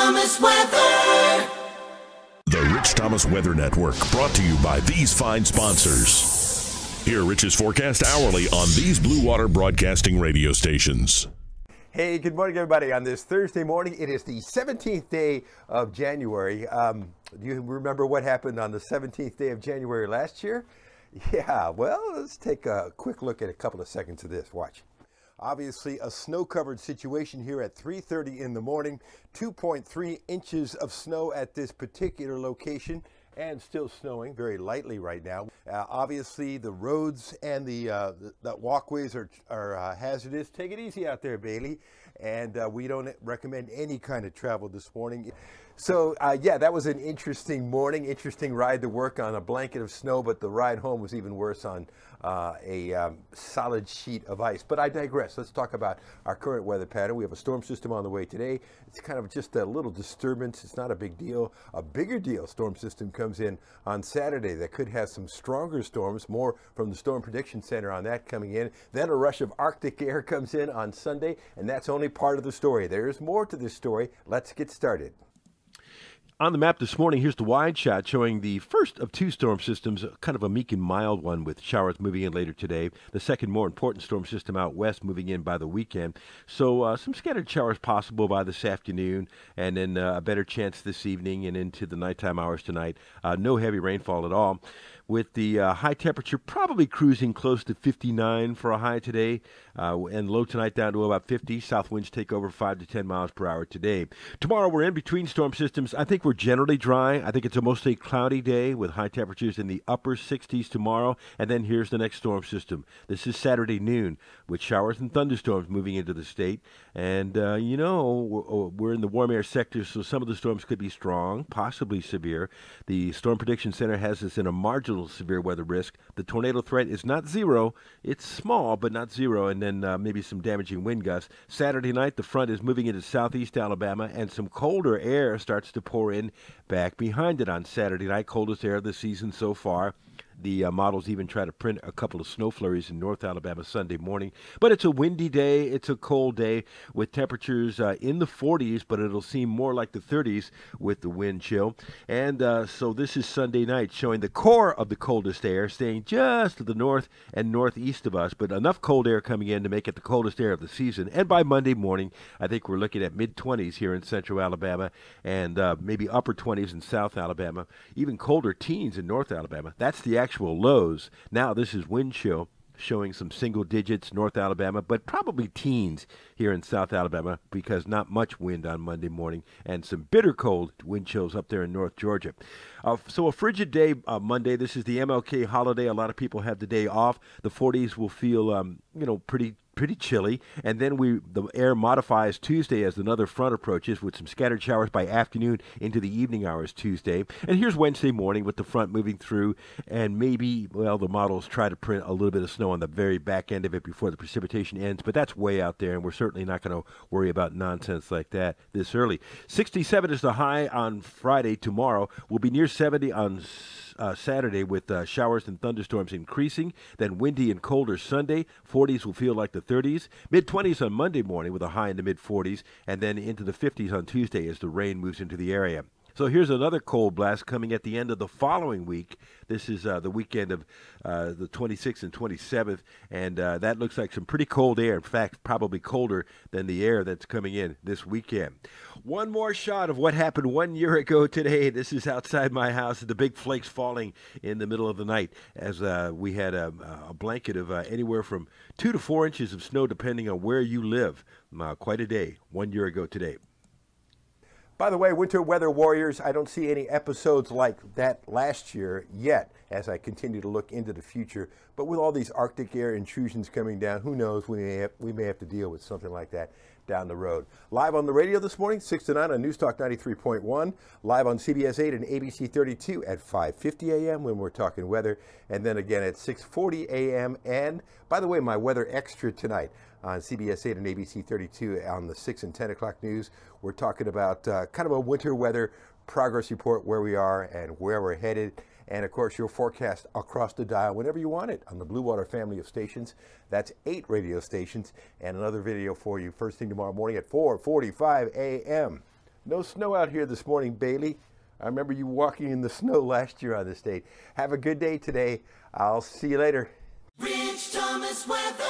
Thomas Weather. The Rich Thomas Weather Network, brought to you by these fine sponsors. Hear Rich's forecast hourly on these Blue Water Broadcasting radio stations. Hey, good morning, everybody. On this Thursday morning, it is the 17th day of January. Do you remember what happened on the 17th day of January last year? Yeah, well, let's take a quick look at a couple of seconds of this. Watch. Obviously, a snow-covered situation here at 3:30 in the morning. 2.3 inches of snow at this particular location, and still snowing very lightly right now. Obviously, the roads and the walkways are hazardous. Take it easy out there, Bailey. And we don't recommend any kind of travel this morning. So, yeah, that was an interesting morning, interesting ride to work on a blanket of snow, but the ride home was even worse on a solid sheet of ice. But I digress. Let's talk about our current weather pattern. We have a storm system on the way today. It's kind of just a little disturbance. It's not a big deal. A bigger deal storm system comes in on Saturday that could have some stronger storms, more from the Storm Prediction Center on that coming in. Then a rush of Arctic air comes in on Sunday, and that's only part of the story. There's more to this story. Let's get started. On the map this morning, here's the wide shot showing the first of two storm systems, kind of a meek and mild one with showers moving in later today. The second more important storm system out west moving in by the weekend. So some scattered showers possible by this afternoon, and then a better chance this evening and into the nighttime hours tonight. No heavy rainfall at all. With the high temperature probably cruising close to 59 for a high today, and low tonight down to about 50. South winds take over 5 to 10 miles per hour today. Tomorrow we're in between storm systems. I think we're generally dry. I think it's a mostly cloudy day with high temperatures in the upper 60s tomorrow. And then here's the next storm system. This is Saturday noon with showers and thunderstorms moving into the state. And, we're in the warm air sector, so some of the storms could be strong, possibly severe. The Storm Prediction Center has us in a marginal severe weather risk. The tornado threat is not zero. It's small, but not zero, and then maybe some damaging wind gusts. Saturday night, the front is moving into southeast Alabama, and some colder air starts to pour in back behind it on Saturday night. Coldest air of the season so far. The models even try to print a couple of snow flurries in North Alabama Sunday morning. But it's a windy day. It's a cold day with temperatures in the 40s, but it'll seem more like the 30s with the wind chill. And so this is Sunday night, showing the core of the coldest air staying just to the north and northeast of us, but enough cold air coming in to make it the coldest air of the season. And by Monday morning, I think we're looking at mid-20s here in central Alabama and maybe upper 20s in South Alabama, even colder teens in North Alabama. That's the actual lows. Now this is wind chill showing some single digits North Alabama, but probably teens here in South Alabama because not much wind on Monday morning and some bitter cold wind chills up there in North Georgia. So a frigid day Monday. This is the MLK holiday. A lot of people have the day off. The 40s will feel pretty chilly, and then the air modifies Tuesday as another front approaches with some scattered showers by afternoon into the evening hours Tuesday. And here's Wednesday morning with the front moving through, and maybe, the models try to print a little bit of snow on the very back end of it before the precipitation ends, but that's way out there, and we're certainly not going to worry about nonsense like that this early. 67 is the high on Friday. Tomorrow will be near 70 on Saturday with showers and thunderstorms increasing, then windy and colder Sunday. 40s will feel like the 30s. Mid-20s on Monday morning with a high in the mid-40s, and then into the 50s on Tuesday as the rain moves into the area. So here's another cold blast coming at the end of the following week. This is the weekend of the 26th and 27th, and that looks like some pretty cold air. In fact, probably colder than the air that's coming in this weekend. One more shot of what happened 1 year ago today. This is outside my house, the big flakes falling in the middle of the night as we had a blanket of anywhere from 2 to 4 inches of snow depending on where you live. Quite a day 1 year ago today. By the way, winter weather warriors, I don't see any episodes like that last year yet as I continue to look into the future. But with all these Arctic air intrusions coming down, who knows, we may have to deal with something like that down the road. Live on the radio this morning, 6 to 9 on News Talk 93.1. Live on CBS 8 and ABC 32 at 5:50 a.m. when we're talking weather. And then again at 6:40 a.m. And by the way, my weather extra tonight on CBS 8 and ABC 32 on the 6 and 10 o'clock news. We're talking about kind of a winter weather progress report, where we are and where we're headed. And of course, your forecast across the dial whenever you want it on the Blue Water family of stations. That's 8 radio stations, and another video for you first thing tomorrow morning at 4:45 a.m. No snow out here this morning, Bailey. I remember you walking in the snow last year on this date. Have a good day today. I'll see you later. Rich Thomas weather.